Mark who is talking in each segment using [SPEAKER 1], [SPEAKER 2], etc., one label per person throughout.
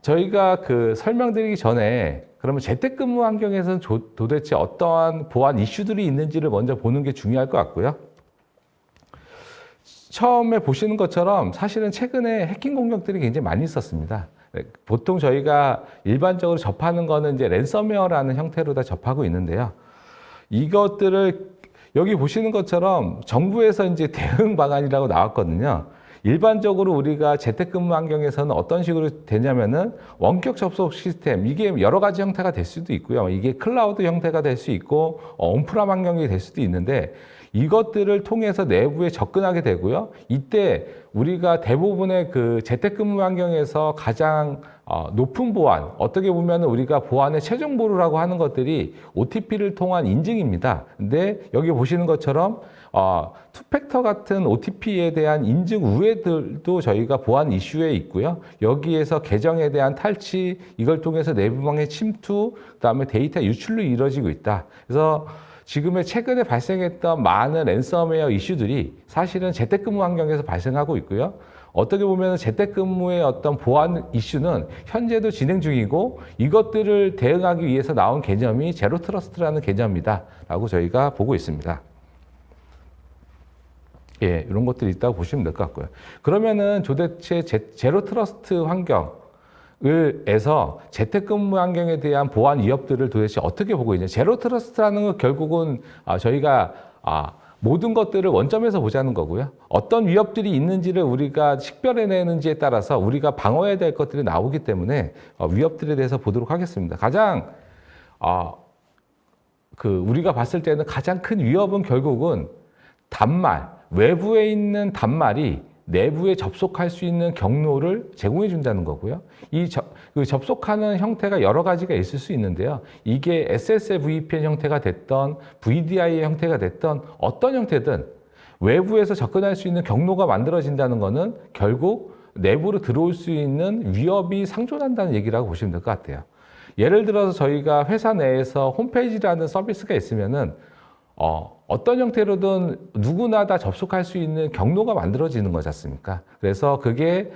[SPEAKER 1] 저희가 그 설명드리기 전에 그러면 재택근무 환경에서는 도대체 어떠한 보안 이슈들이 있는지를 먼저 보는 게 중요할 것 같고요. 처음에 보시는 것처럼 사실은 최근에 해킹 공격들이 굉장히 많이 있었습니다. 보통 저희가 일반적으로 접하는 거는 이제 랜섬웨어라는 형태로 다 접하고 있는데요. 이것들을 여기 보시는 것처럼 정부에서 이제 대응 방안이라고 나왔거든요. 일반적으로 우리가 재택근무 환경에서는 어떤 식으로 되냐면은 원격 접속 시스템, 이게 여러 가지 형태가 될 수도 있고요. 이게 클라우드 형태가 될 수 있고 온프람 환경이 될 수도 있는데 이것들을 통해서 내부에 접근하게 되고요. 이때 우리가 대부분의 그 재택근무 환경에서 가장 높은 보안, 어떻게 보면 우리가 보안의 최종 보루라고 하는 것들이 OTP를 통한 인증입니다. 근데 여기 보시는 것처럼 투팩터 같은 OTP에 대한 인증 우회들도 저희가 보안 이슈에 있고요. 여기에서 계정에 대한 탈취, 이걸 통해서 내부망의 침투, 그다음에 데이터 유출로 이루어지고 있다. 그래서 지금의 최근에 발생했던 많은 랜섬웨어 이슈들이 사실은 재택근무 환경에서 발생하고 있고요. 어떻게 보면 재택근무의 어떤 보안 이슈는 현재도 진행 중이고 이것들을 대응하기 위해서 나온 개념이 제로 트러스트라는 개념이다 라고 저희가 보고 있습니다. 예, 이런 것들이 있다고 보시면 될 것 같고요. 그러면은 도대체 제로 트러스트 환경에서 재택근무 환경에 대한 보안 위협들을 도대체 어떻게 보고 있냐. 제로 트러스트라는 건 결국은 저희가 모든 것들을 원점에서 보자는 거고요. 어떤 위협들이 있는지를 우리가 식별해내는지에 따라서 우리가 방어해야 될 것들이 나오기 때문에 위협들에 대해서 보도록 하겠습니다. 가장 우리가 봤을 때는 가장 큰 위협은 결국은 단말, 외부에 있는 단말이 내부에 접속할 수 있는 경로를 제공해 준다는 거고요. 그 접속하는 형태가 여러 가지가 있을 수 있는데요. 이게 SSL VPN 형태가 됐던 VDI 형태가 됐던 어떤 형태든 외부에서 접근할 수 있는 경로가 만들어진다는 거는 결국 내부로 들어올 수 있는 위협이 상존한다는 얘기라고 보시면 될 것 같아요. 예를 들어서 저희가 회사 내에서 홈페이지라는 서비스가 있으면은 어떤 형태로든 누구나 다 접속할 수 있는 경로가 만들어지는 거지 않습니까? 그래서 그게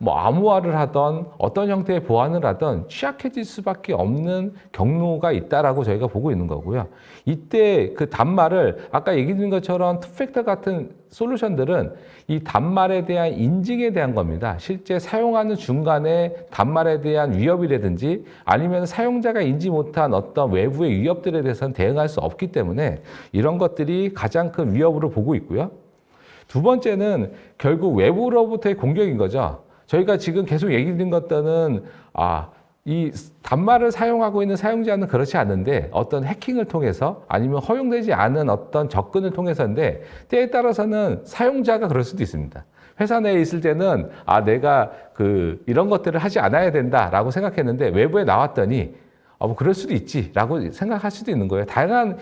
[SPEAKER 1] 암호화를 하던 어떤 형태의 보안을 하던 취약해질 수밖에 없는 경로가 있다라고 저희가 보고 있는 거고요. 이때 그 단말을 아까 얘기 드린 것처럼 투팩터 같은 솔루션들은 이 단말에 대한 인증에 대한 겁니다. 실제 사용하는 중간에 단말에 대한 위협이라든지 아니면 사용자가 인지 못한 어떤 외부의 위협들에 대해서는 대응할 수 없기 때문에 이런 것들이 가장 큰 위협으로 보고 있고요. 두 번째는 결국 외부로부터의 공격인 거죠. 저희가 지금 계속 얘기 드린 것들은 이 단말을 사용하고 있는 사용자는 그렇지 않은데 어떤 해킹을 통해서 아니면 허용되지 않은 어떤 접근을 통해서인데 때에 따라서는 사용자가 그럴 수도 있습니다. 회사 내에 있을 때는 내가 이런 것들을 하지 않아야 된다라고 생각했는데 외부에 나왔더니 뭐 그럴 수도 있지라고 생각할 수도 있는 거예요. 다양한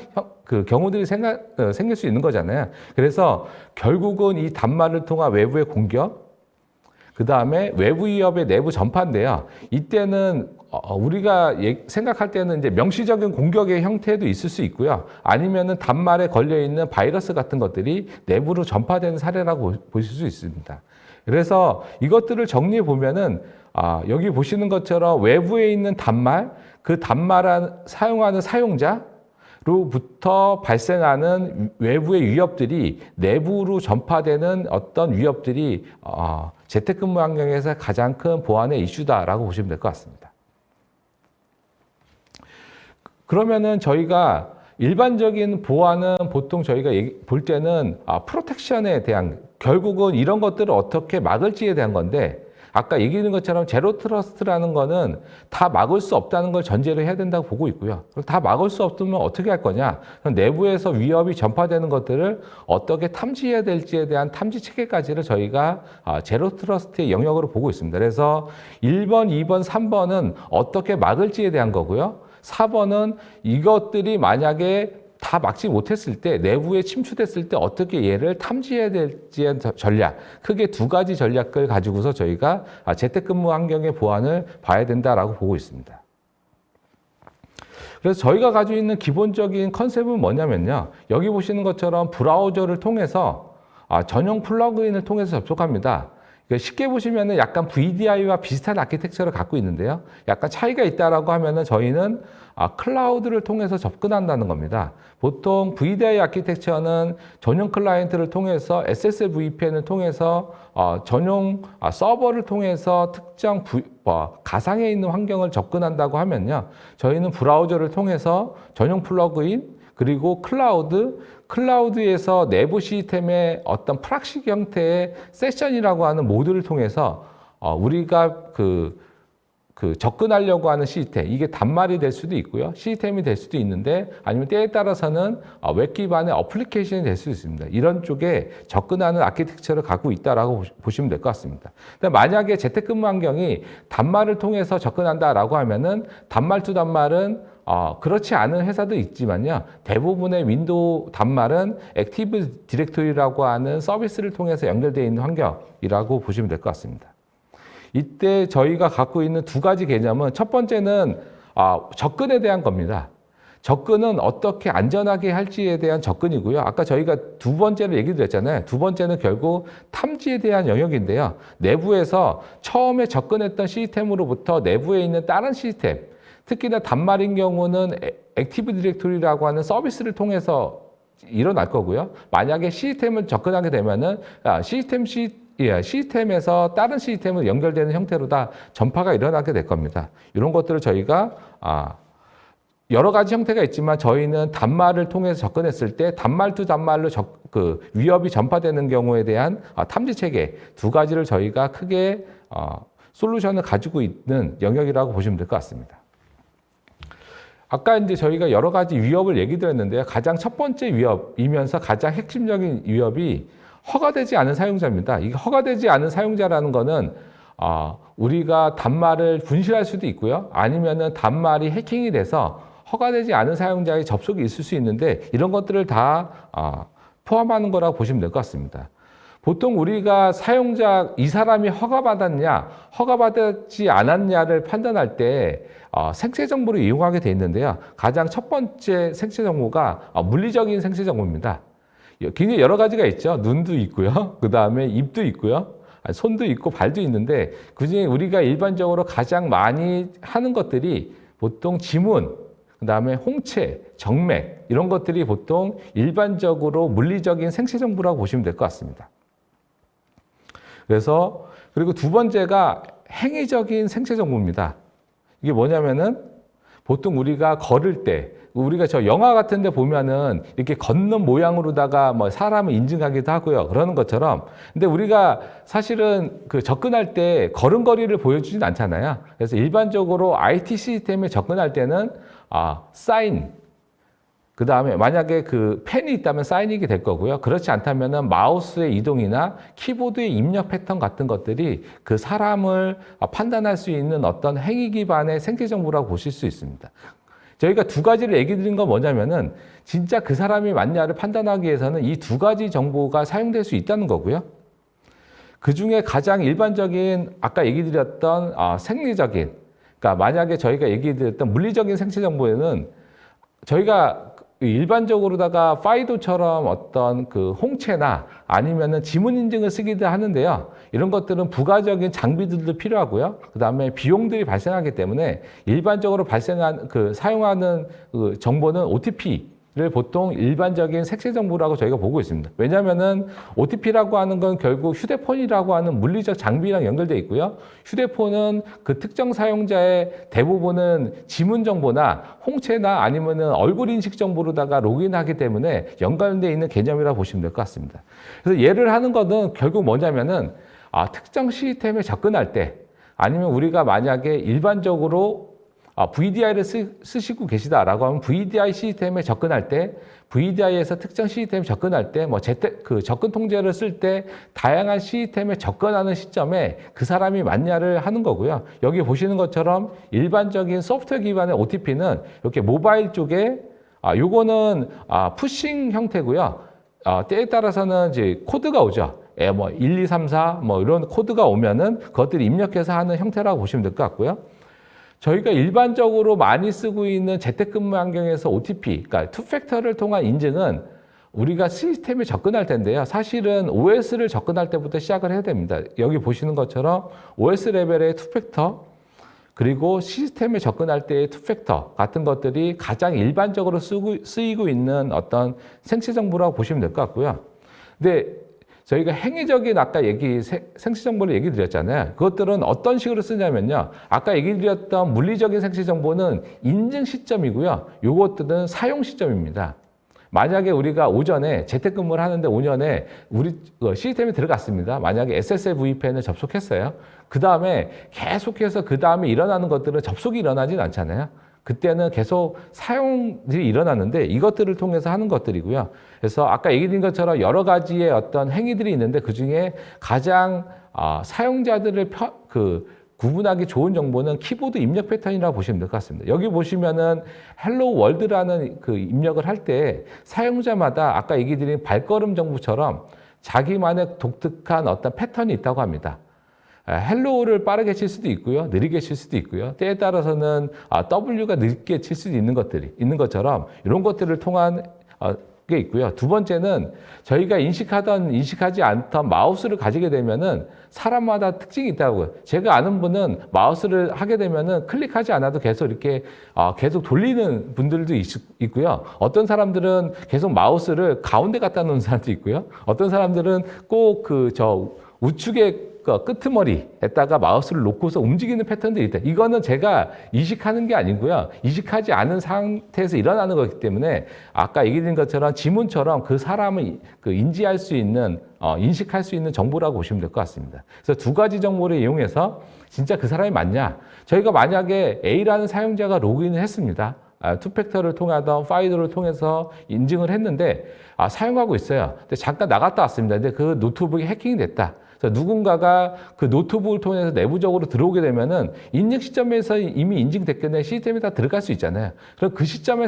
[SPEAKER 1] 경우들이 생길 수 있는 거잖아요. 그래서 결국은 이 단말을 통한 외부의 공격, 그 다음에 외부 위협의 내부 전파인데요. 이때는 우리가 생각할 때는 이제 명시적인 공격의 형태도 있을 수 있고요. 아니면은 단말에 걸려 있는 바이러스 같은 것들이 내부로 전파되는 사례라고 보실 수 있습니다. 그래서 이것들을 정리해 보면은 여기 보시는 것처럼 외부에 있는 단말, 그 단말을 사용하는 사용자로부터 발생하는 외부의 위협들이 내부로 전파되는 어떤 위협들이 재택근무 환경에서 가장 큰 보안의 이슈다라고 보시면 될 것 같습니다. 그러면은 저희가 일반적인 보안은 보통 저희가 볼 때는 프로텍션에 대한 결국은 이런 것들을 어떻게 막을지에 대한 건데 아까 얘기했던 것처럼 제로 트러스트라는 거는 다 막을 수 없다는 걸 전제로 해야 된다고 보고 있고요. 다 막을 수 없으면 어떻게 할 거냐? 내부에서 위협이 전파되는 것들을 어떻게 탐지해야 될지에 대한 탐지 체계까지를 저희가 제로 트러스트의 영역으로 보고 있습니다. 그래서 1번, 2번, 3번은 어떻게 막을지에 대한 거고요. 4번은 이것들이 만약에 다 막지 못했을 때 내부에 침투됐을 때 어떻게 얘를 탐지해야 될지의 전략, 크게 두 가지 전략을 가지고서 저희가 재택근무 환경의 보안을 봐야 된다라고 보고 있습니다. 그래서 저희가 가지고 있는 기본적인 컨셉은 뭐냐면요. 여기 보시는 것처럼 브라우저를 통해서 전용 플러그인을 통해서 접속합니다. 쉽게 보시면은 약간 VDI와 비슷한 아키텍처를 갖고 있는데요. 약간 차이가 있다라고 하면은 저희는 클라우드를 통해서 접근한다는 겁니다. 보통 VDI 아키텍처는 전용 클라이언트를 통해서 SSVPN을 통해서 전용 서버를 통해서 특정 가상에 있는 환경을 접근한다고 하면요. 저희는 브라우저를 통해서 전용 플러그인 그리고 클라우드에서 내부 시스템의 어떤 프락시 형태의 세션이라고 하는 모드를 통해서 우리가 접근하려고 하는 시스템, 이게 단말이 될 수도 있고요. 시스템이 될 수도 있는데 아니면 때에 따라서는 웹 기반의 어플리케이션이 될 수 있습니다. 이런 쪽에 접근하는 아키텍처를 갖고 있다라고 보시면 될 것 같습니다. 근데 만약에 재택근무 환경이 단말을 통해서 접근한다라고 하면은 단말 투 단말은 그렇지 않은 회사도 있지만요. 대부분의 윈도우 단말은 액티브 디렉토리라고 하는 서비스를 통해서 연결되어 있는 환경이라고 보시면 될 것 같습니다. 이때 저희가 갖고 있는 두 가지 개념은 첫 번째는 접근에 대한 겁니다. 접근은 어떻게 안전하게 할지에 대한 접근이고요. 아까 저희가 두 번째를 얘기 드렸잖아요. 두 번째는 결국 탐지에 대한 영역인데요. 내부에서 처음에 접근했던 시스템으로부터 내부에 있는 다른 시스템, 특히나 단말인 경우는 액티브 디렉토리라고 하는 서비스를 통해서 일어날 거고요. 만약에 시스템을 접근하게 되면은 시스템에서 다른 시스템으로 연결되는 형태로 다 전파가 일어나게 될 겁니다. 이런 것들을 저희가 여러 가지 형태가 있지만 저희는 단말을 통해서 접근했을 때 단말 투 단말로 위협이 전파되는 경우에 대한 탐지 체계 두 가지를 저희가 크게 솔루션을 가지고 있는 영역이라고 보시면 될 것 같습니다. 아까 이제 저희가 여러 가지 위협을 얘기 드렸는데요. 가장 첫 번째 위협이면서 가장 핵심적인 위협이 허가되지 않은 사용자입니다. 이게 허가되지 않은 사용자라는 거는 우리가 단말을 분실할 수도 있고요. 아니면은 단말이 해킹이 돼서 허가되지 않은 사용자의 접속이 있을 수 있는데 이런 것들을 다 포함하는 거라고 보시면 될 것 같습니다. 보통 우리가 사용자 이 사람이 허가받았냐, 허가받지 않았냐를 판단할 때 생체 정보를 이용하게 돼 있는데요. 가장 첫 번째 생체 정보가 물리적인 생체 정보입니다. 굉장히 여러 가지가 있죠. 눈도 있고요. 그 다음에 입도 있고요. 손도 있고 발도 있는데 그중에 우리가 일반적으로 가장 많이 하는 것들이 보통 지문, 그 다음에 홍채, 정맥 이런 것들이 보통 일반적으로 물리적인 생체 정보라고 보시면 될 것 같습니다. 그래서 그리고 두 번째가 행위적인 생체 정보입니다. 이게 뭐냐면은 보통 우리가 걸을 때 우리가 저 영화 같은 데 보면은 이렇게 걷는 모양으로다가 뭐 사람을 인증하기도 하고요. 그러는 것처럼. 근데 우리가 사실은 접근할 때 걸음걸이를 보여주진 않잖아요. 그래서 일반적으로 IT 시스템에 접근할 때는 사인, 그 다음에 만약에 펜이 있다면 사인이 될 거고요. 그렇지 않다면은 마우스의 이동이나 키보드의 입력 패턴 같은 것들이 그 사람을 판단할 수 있는 어떤 행위 기반의 생체 정보라고 보실 수 있습니다. 저희가 두 가지를 얘기 드린 건 뭐냐면은 진짜 그 사람이 맞냐를 판단하기 위해서는 이 두 가지 정보가 사용될 수 있다는 거고요. 그 중에 가장 일반적인 아까 얘기 드렸던 생리적인, 그러니까 만약에 저희가 얘기 드렸던 물리적인 생체 정보에는 저희가 일반적으로다가 파이도처럼 어떤 홍채나 아니면은 지문 인증을 쓰기도 하는데요. 이런 것들은 부가적인 장비들도 필요하고요. 그 다음에 비용들이 발생하기 때문에 일반적으로 사용하는 정보는 OTP를 보통 일반적인 생체 정보라고 저희가 보고 있습니다. 왜냐하면은 OTP라고 하는 건 결국 휴대폰이라고 하는 물리적 장비랑 연결되어 있고요. 휴대폰은 그 특정 사용자의 대부분은 지문 정보나 홍채나 아니면은 얼굴 인식 정보로다가 로그인하기 때문에 연관되어 있는 개념이라고 보시면 될 것 같습니다. 그래서 예를 하는 것은 결국 뭐냐면은 특정 시스템에 접근할 때 아니면 우리가 만약에 일반적으로 VDI를 쓰시고 계시다라고 하면 VDI 시스템에 접근할 때, VDI에서 특정 시스템에 접근할 때, 접근 통제를 쓸 때 다양한 시스템에 접근하는 시점에 그 사람이 맞냐를 하는 거고요. 여기 보시는 것처럼 일반적인 소프트웨어 기반의 OTP는 이렇게 모바일 쪽에 요거는 푸싱 형태고요. 때에 따라서는 이제 코드가 오죠. 1, 2, 3, 4 이런 코드가 오면은 그것들을 입력해서 하는 형태라고 보시면 될 것 같고요. 저희가 일반적으로 많이 쓰고 있는 재택근무 환경에서 OTP, 그러니까 투팩터를 통한 인증은 우리가 시스템에 접근할 텐데요. 사실은 OS를 접근할 때부터 시작을 해야 됩니다. 여기 보시는 것처럼 OS 레벨의 투팩터, 그리고 시스템에 접근할 때의 투팩터 같은 것들이 가장 일반적으로 쓰이고 있는 어떤 생체 정보라고 보시면 될 것 같고요. 근데 저희가 행위적인 아까 생체 정보를 얘기 드렸잖아요. 그것들은 어떤 식으로 쓰냐면요. 아까 얘기 드렸던 물리적인 생체 정보는 인증 시점이고요. 요것들은 사용 시점입니다. 만약에 우리가 오전에 재택근무를 하는데 오전에 우리 시스템에 들어갔습니다. 만약에 SSL VPN을 접속했어요. 그 다음에 계속해서 그 다음에 일어나는 것들은 접속이 일어나진 않잖아요. 그때는 계속 사용들이 일어나는데 이것들을 통해서 하는 것들이고요. 그래서 아까 얘기 드린 것처럼 여러 가지의 어떤 행위들이 있는데 그중에 가장 사용자들을 구분하기 좋은 정보는 키보드 입력 패턴이라고 보시면 될 것 같습니다. 여기 보시면은 헬로 월드라는 그 입력을 할 때 사용자마다 아까 얘기 드린 발걸음 정보처럼 자기만의 독특한 어떤 패턴이 있다고 합니다. 헬로우를 빠르게 칠 수도 있고요. 느리게 칠 수도 있고요. 때에 따라서는 W가 늦게 칠 수도 있는 것들이 있는 것처럼 이런 것들을 통한 게 있고요. 두 번째는 저희가 인식하지 않던 마우스를 가지게 되면은 사람마다 특징이 있다고요. 제가 아는 분은 마우스를 하게 되면은 클릭하지 않아도 계속 이렇게 계속 돌리는 분들도 있고요. 어떤 사람들은 계속 마우스를 가운데 갖다 놓는 사람도 있고요. 어떤 사람들은 꼭 우측에 끄트머리에다가 마우스를 놓고서 움직이는 패턴들이 있다. 이거는 제가 이식하는 게 아니고요. 이식하지 않은 상태에서 일어나는 거기 때문에 아까 얘기드린 것처럼 지문처럼 그 사람을 인지할 수 있는, 인식할 수 있는 정보라고 보시면 될 것 같습니다. 그래서 두 가지 정보를 이용해서 진짜 그 사람이 맞냐. 저희가 만약에 A라는 사용자가 로그인을 했습니다. 투팩터를 통하던 파이더를 통해서 인증을 했는데 사용하고 있어요. 근데 잠깐 나갔다 왔습니다. 근데 그 노트북이 해킹이 됐다. 누군가가 그 노트북을 통해서 내부적으로 들어오게 되면은 인증 시점에서 이미 인증됐기 때문에 시스템에 다 들어갈 수 있잖아요. 그럼 그 시점에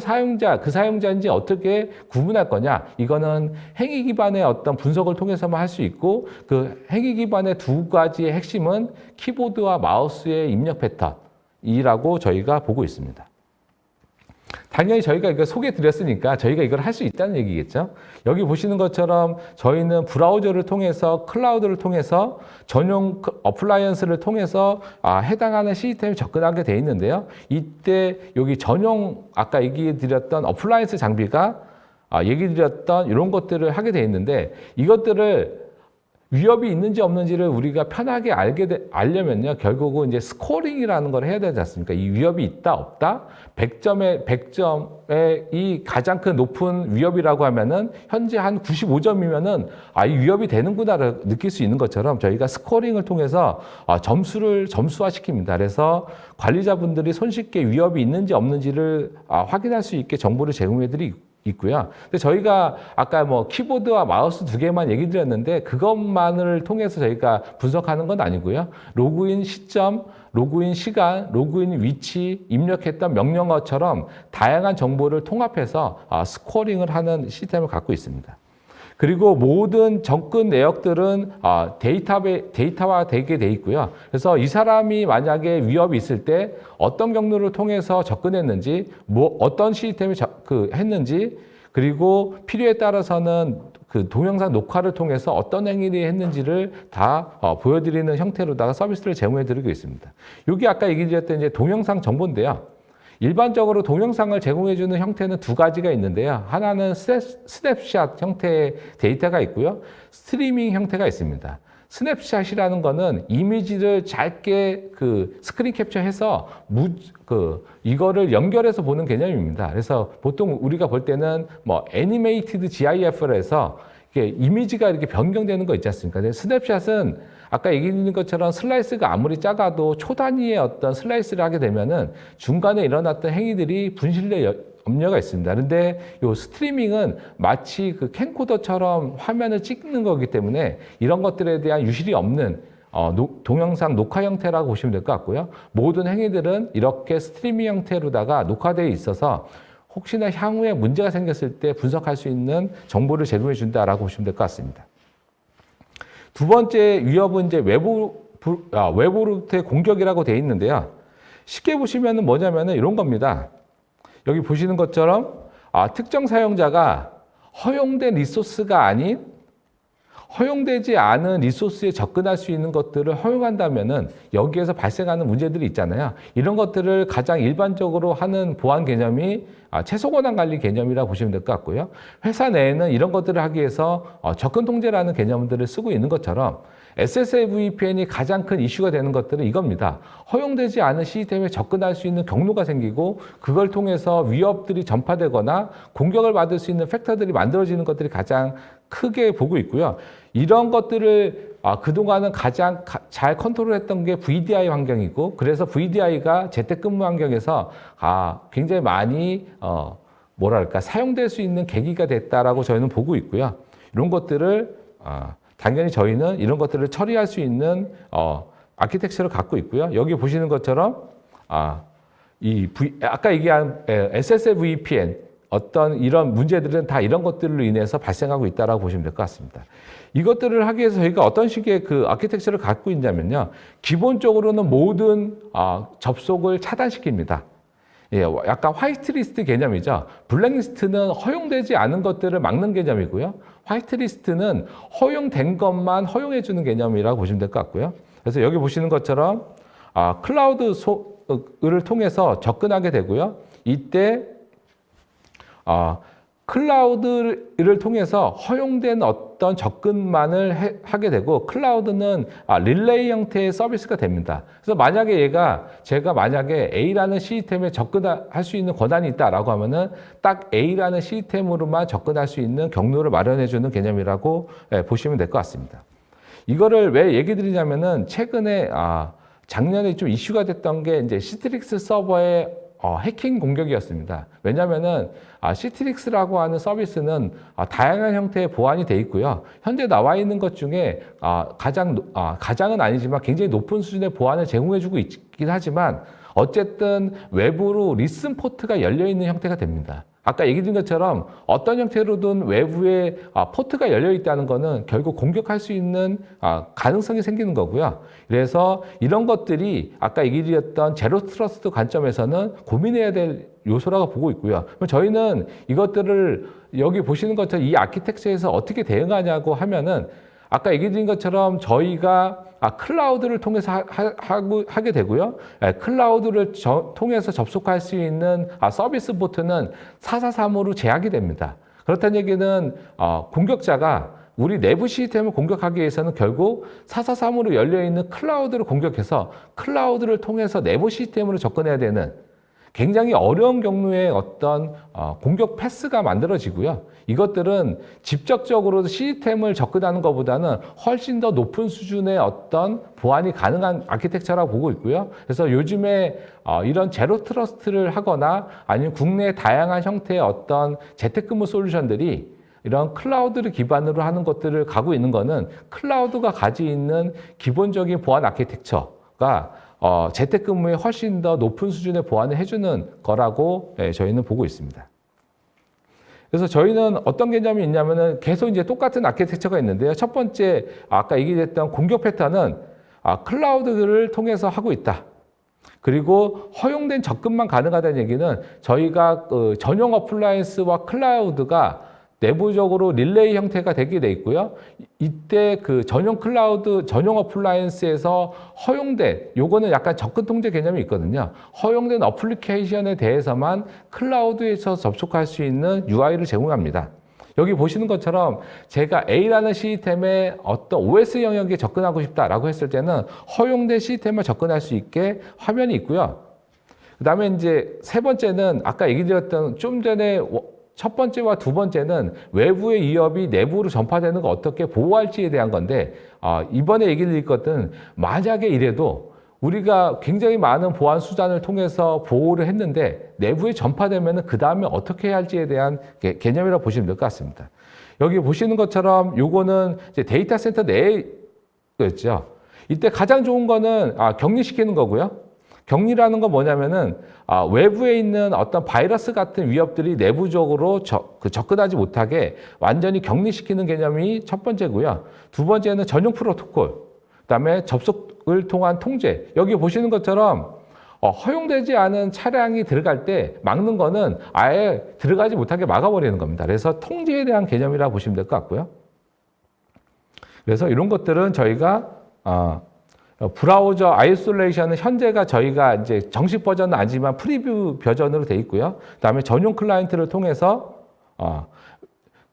[SPEAKER 1] 그 사용자인지 어떻게 구분할 거냐? 이거는 행위 기반의 어떤 분석을 통해서만 할 수 있고 그 행위 기반의 두 가지의 핵심은 키보드와 마우스의 입력 패턴이라고 저희가 보고 있습니다. 당연히 저희가 이거 소개해드렸으니까 저희가 이걸 할 수 있다는 얘기겠죠. 여기 보시는 것처럼 저희는 브라우저를 통해서 클라우드를 통해서 전용 어플라이언스를 통해서 해당하는 시스템에 접근하게 돼 있는데요. 이때 여기 전용 아까 얘기 드렸던 어플라이언스 장비가 얘기 드렸던 이런 것들을 하게 돼 있는데 이것들을 위협이 있는지 없는지를 우리가 편하게 알려면요. 결국은 이제 스코링이라는 걸 해야 되지 않습니까? 이 위협이 있다, 없다? 100점에 이 가장 큰 높은 위협이라고 하면은 현재 한 95점이면은 이 위협이 되는구나를 느낄 수 있는 것처럼 저희가 스코링을 통해서 점수를 점수화시킵니다. 그래서 관리자분들이 손쉽게 위협이 있는지 없는지를 확인할 수 있게 정보를 제공해드리고 있고요. 근데 저희가 아까 키보드와 마우스 두 개만 얘기 드렸는데 그것만을 통해서 저희가 분석하는 건 아니고요. 로그인 시점, 로그인 시간, 로그인 위치, 입력했던 명령어처럼 다양한 정보를 통합해서 스코어링을 하는 시스템을 갖고 있습니다. 그리고 모든 접근 내역들은 데이터화 되게 돼 있고요. 그래서 이 사람이 만약에 위협이 있을 때 어떤 경로를 통해서 접근했는지, 어떤 시스템을 했는지, 그리고 필요에 따라서는 그 동영상 녹화를 통해서 어떤 행위를 했는지를 다 보여드리는 형태로다가 서비스를 제공해드리고 있습니다. 여기 아까 얘기 드렸던 이제 동영상 정보인데요. 일반적으로 동영상을 제공해주는 형태는 두 가지가 있는데요. 하나는 스냅샷 형태의 데이터가 있고요. 스트리밍 형태가 있습니다. 스냅샷이라는 거는 이미지를 짧게 스크린 캡처해서 이거를 연결해서 보는 개념입니다. 그래서 보통 우리가 볼 때는 애니메이티드 GIF를 해서 이미지가 이렇게 변경되는 거 있지 않습니까? 근데 스냅샷은 아까 얘기했던 것처럼 슬라이스가 아무리 작아도 초단위의 어떤 슬라이스를 하게 되면은 중간에 일어났던 행위들이 분실될 염려가 있습니다. 그런데 이 스트리밍은 마치 캠코더처럼 화면을 찍는 거기 때문에 이런 것들에 대한 유실이 없는 동영상 녹화 형태라고 보시면 될 것 같고요. 모든 행위들은 이렇게 스트리밍 형태로다가 녹화되어 있어서 혹시나 향후에 문제가 생겼을 때 분석할 수 있는 정보를 제공해 준다라고 보시면 될 것 같습니다. 두 번째 위협은 이제 외부로부터의 공격이라고 되어 있는데요. 쉽게 보시면은 뭐냐면은 이런 겁니다. 여기 보시는 것처럼 특정 사용자가 허용된 리소스가 아닌 허용되지 않은 리소스에 접근할 수 있는 것들을 허용한다면은 여기에서 발생하는 문제들이 있잖아요. 이런 것들을 가장 일반적으로 하는 보안 개념이 최소 권한 관리 개념이라고 보시면 될 것 같고요. 회사 내에는 이런 것들을 하기 위해서 접근 통제라는 개념들을 쓰고 있는 것처럼 SSL VPN이 가장 큰 이슈가 되는 것들은 이겁니다. 허용되지 않은 시스템에 접근할 수 있는 경로가 생기고 그걸 통해서 위협들이 전파되거나 공격을 받을 수 있는 팩터들이 만들어지는 것들이 가장 크게 보고 있고요. 이런 것들을 그동안은 가장 잘 컨트롤했던 게 VDI 환경이고 그래서 VDI가 재택근무 환경에서 굉장히 많이 뭐랄까 사용될 수 있는 계기가 됐다라고 저희는 보고 있고요. 이런 것들을 당연히 저희는 이런 것들을 처리할 수 있는 아키텍처를 갖고 있고요. 여기 보시는 것처럼 아까 얘기한 SSL VPN 어떤 이런 문제들은 다 이런 것들로 인해서 발생하고 있다라고 보시면 될 것 같습니다. 이것들을 하기 위해서 저희가 어떤 식의 그 아키텍처를 갖고 있냐면요. 기본적으로는 모든 접속을 차단시킵니다. 예, 약간 화이트리스트 개념이죠. 블랙리스트는 허용되지 않은 것들을 막는 개념이고요. 화이트리스트는 허용된 것만 허용해주는 개념이라고 보시면 될 것 같고요. 그래서 여기 보시는 것처럼 클라우드를 통해서 접근하게 되고요. 이때 클라우드를 통해서 허용된 어떤 접근만을 하게 되고 클라우드는 릴레이 형태의 서비스가 됩니다. 그래서 만약에 제가 만약에 A라는 시스템에 접근할 수 있는 권한이 있다라고 하면은 딱 A라는 시스템으로만 접근할 수 있는 경로를 마련해 주는 개념이라고 보시면 될 것 같습니다. 이거를 왜 얘기 드리냐면은 최근에 작년에 좀 이슈가 됐던 게 이제 시트릭스 서버의 해킹 공격이었습니다. 왜냐하면은 시트릭스라고 하는 서비스는 다양한 형태의 보안이 돼 있고요. 현재 나와 있는 것 중에 가장은 아니지만 굉장히 높은 수준의 보안을 제공해주고 있긴 하지만 어쨌든 외부로 리슨 포트가 열려 있는 형태가 됩니다. 아까 얘기 드린 것처럼 어떤 형태로든 외부에 포트가 열려 있다는 것은 결국 공격할 수 있는 가능성이 생기는 거고요. 그래서 이런 것들이 아까 얘기 드렸던 제로 트러스트 관점에서는 고민해야 될 요소라고 보고 있고요. 그럼 저희는 이것들을 여기 보시는 것처럼 이 아키텍처에서 어떻게 대응하냐고 하면은 아까 얘기 드린 것처럼 저희가 클라우드를 통해서 하게 되고요. 클라우드를 통해서 접속할 수 있는 서비스 포트는 443으로 제약이 됩니다. 그렇다는 얘기는 공격자가 우리 내부 시스템을 공격하기 위해서는 결국 443으로 열려있는 클라우드를 공격해서 클라우드를 통해서 내부 시스템으로 접근해야 되는 굉장히 어려운 경로의 어떤 공격 패스가 만들어지고요. 이것들은 직접적으로 시스템을 접근하는 것보다는 훨씬 더 높은 수준의 어떤 보안이 가능한 아키텍처라고 보고 있고요. 그래서 요즘에 이런 제로 트러스트를 하거나 아니면 국내 다양한 형태의 어떤 재택근무 솔루션들이 이런 클라우드를 기반으로 하는 것들을 가고 있는 거는 클라우드가 가지고 있는 기본적인 보안 아키텍처가 재택근무에 훨씬 더 높은 수준의 보안을 해주는 거라고 저희는 보고 있습니다. 그래서 저희는 어떤 개념이 있냐면은 계속 이제 똑같은 아키텍처가 있는데요. 첫 번째, 아까 얘기했던 공격 패턴은 클라우드를 통해서 하고 있다. 그리고 허용된 접근만 가능하다는 얘기는 저희가 전용 어플라이언스와 클라우드가 내부적으로 릴레이 형태가 되게 돼 있고요. 이때 그 전용 클라우드, 전용 어플라이언스에서 허용된, 요거는 약간 접근 통제 개념이 있거든요. 허용된 어플리케이션에 대해서만 클라우드에서 접속할 수 있는 UI를 제공합니다. 여기 보시는 것처럼 제가 A라는 시스템에 어떤 OS 영역에 접근하고 싶다라고 했을 때는 허용된 시스템에 접근할 수 있게 화면이 있고요. 그 다음에 이제 세 번째는 아까 얘기 드렸던 좀 전에 첫 번째와 두 번째는 외부의 위협이 내부로 전파되는 걸 어떻게 보호할지에 대한 건데 이번에 얘기 드릴 것은 만약에 이래도 우리가 굉장히 많은 보안 수단을 통해서 보호를 했는데 내부에 전파되면 그 다음에 어떻게 해야 할지에 대한 개념이라고 보시면 될 것 같습니다. 여기 보시는 것처럼 요거는 이제 데이터 센터 내에 있죠. 이때 가장 좋은 거는 격리시키는 거고요. 격리라는 건 뭐냐면은 외부에 있는 어떤 바이러스 같은 위협들이 내부적으로 접근하지 못하게 완전히 격리시키는 개념이 첫 번째고요. 두 번째는 전용 프로토콜, 그다음에 접속을 통한 통제. 여기 보시는 것처럼 허용되지 않은 차량이 들어갈 때 막는 거는 아예 들어가지 못하게 막아버리는 겁니다. 그래서 통제에 대한 개념이라고 보시면 될 것 같고요. 그래서 이런 것들은 저희가 브라우저 아이솔레이션은 현재가 저희가 이제 정식 버전은 아니지만 프리뷰 버전으로 돼 있고요. 그다음에 전용 클라이언트를 통해서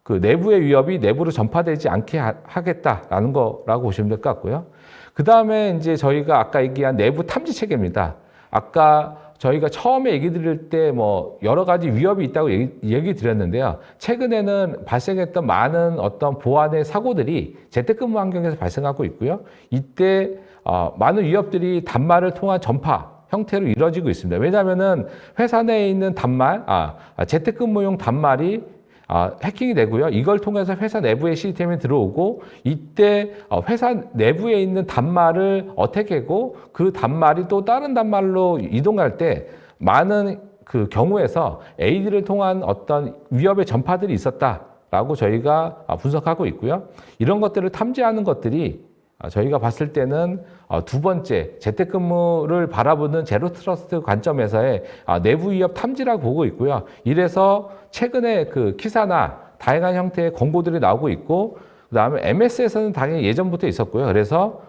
[SPEAKER 1] 그 내부의 위협이 내부로 전파되지 않게 하겠다라는 거라고 보시면 될 것 같고요. 그 다음에 이제 저희가 아까 얘기한 내부 탐지 체계입니다. 아까 저희가 처음에 얘기 드릴 때 뭐 여러 가지 위협이 있다고 얘기 드렸는데요. 최근에는 발생했던 많은 어떤 보안의 사고들이 재택근무 환경에서 발생하고 있고요. 이때 많은 위협들이 단말을 통한 전파 형태로 이루어지고 있습니다. 왜냐하면은 회사 내에 있는 단말, 재택근무용 단말이 해킹이 되고요. 이걸 통해서 회사 내부의 시스템에 들어오고 이때 회사 내부에 있는 단말을 어택하고 그 단말이 또 다른 단말로 이동할 때 많은 그 경우에서 AD를 통한 어떤 위협의 전파들이 있었다라고 저희가 분석하고 있고요. 이런 것들을 탐지하는 것들이 저희가 봤을 때는 두 번째 재택근무를 바라보는 제로 트러스트 관점에서의 내부 위협 탐지라고 보고 있고요. 이래서 최근에 그 기사나 다양한 형태의 권고들이 나오고 있고 그다음에 MS에서는 당연히 예전부터 있었고요. 그래서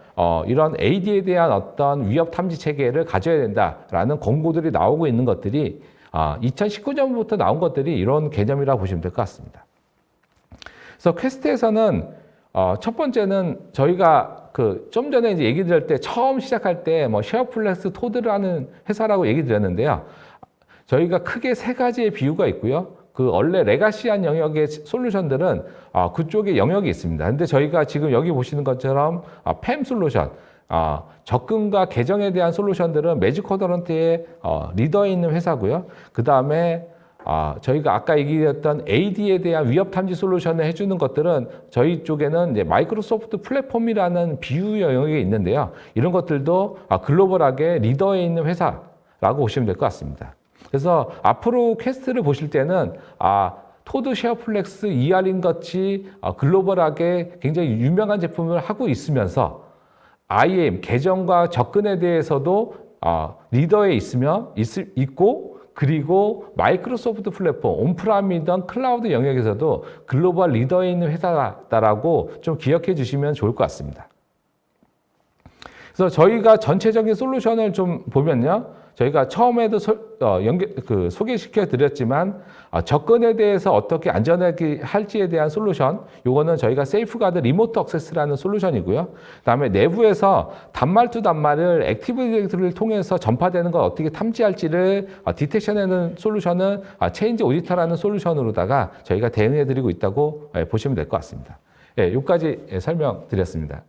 [SPEAKER 1] 이런 AD에 대한 어떤 위협 탐지 체계를 가져야 된다라는 권고들이 나오고 있는 것들이 2019년부터 나온 것들이 이런 개념이라고 보시면 될 것 같습니다. 그래서 퀘스트에서는 첫 번째는 저희가 좀 전에 이제 얘기 드릴 때 처음 시작할 때 뭐 쉐어플렉스 토드라는 회사라고 얘기 드렸는데요. 저희가 크게 세 가지의 비유가 있고요. 그 원래 레가시한 영역의 솔루션들은 그쪽에 영역이 있습니다. 근데 저희가 지금 여기 보시는 것처럼 팸 솔루션, 접근과 계정에 대한 솔루션들은 매직 쿼드런트의 리더에 있는 회사고요. 그 다음에 저희가 아까 얘기했던 AD에 대한 위협 탐지 솔루션을 해주는 것들은 저희 쪽에는 이제 마이크로소프트 플랫폼이라는 비유 영역이 있는데요. 이런 것들도 글로벌하게 리더에 있는 회사라고 보시면 될 것 같습니다. 그래서 앞으로 퀘스트를 보실 때는 토드 쉐어플렉스 ER인 같이 글로벌하게 굉장히 유명한 제품을 하고 있으면서 IAM 계정과 접근에 대해서도 리더에 있고 그리고 마이크로소프트 플랫폼, 온프라임이든 클라우드 영역에서도 글로벌 리더에 있는 회사다라고 좀 기억해 주시면 좋을 것 같습니다. 그래서 저희가 전체적인 솔루션을 좀 보면요. 저희가 처음에도 소개시켜 드렸지만 접근에 대해서 어떻게 안전하게 할지에 대한 솔루션, 요거는 저희가 세이프가드 리모트 액세스라는 솔루션이고요. 그다음에 내부에서 단말 투 단말을 액티브 디렉토리를 통해서 전파되는 걸 어떻게 탐지할지를 디텍션하는 솔루션은 체인지 오디터라는 솔루션으로다가 저희가 대응해 드리고 있다고 보시면 될 것 같습니다. 예, 여기까지 설명드렸습니다.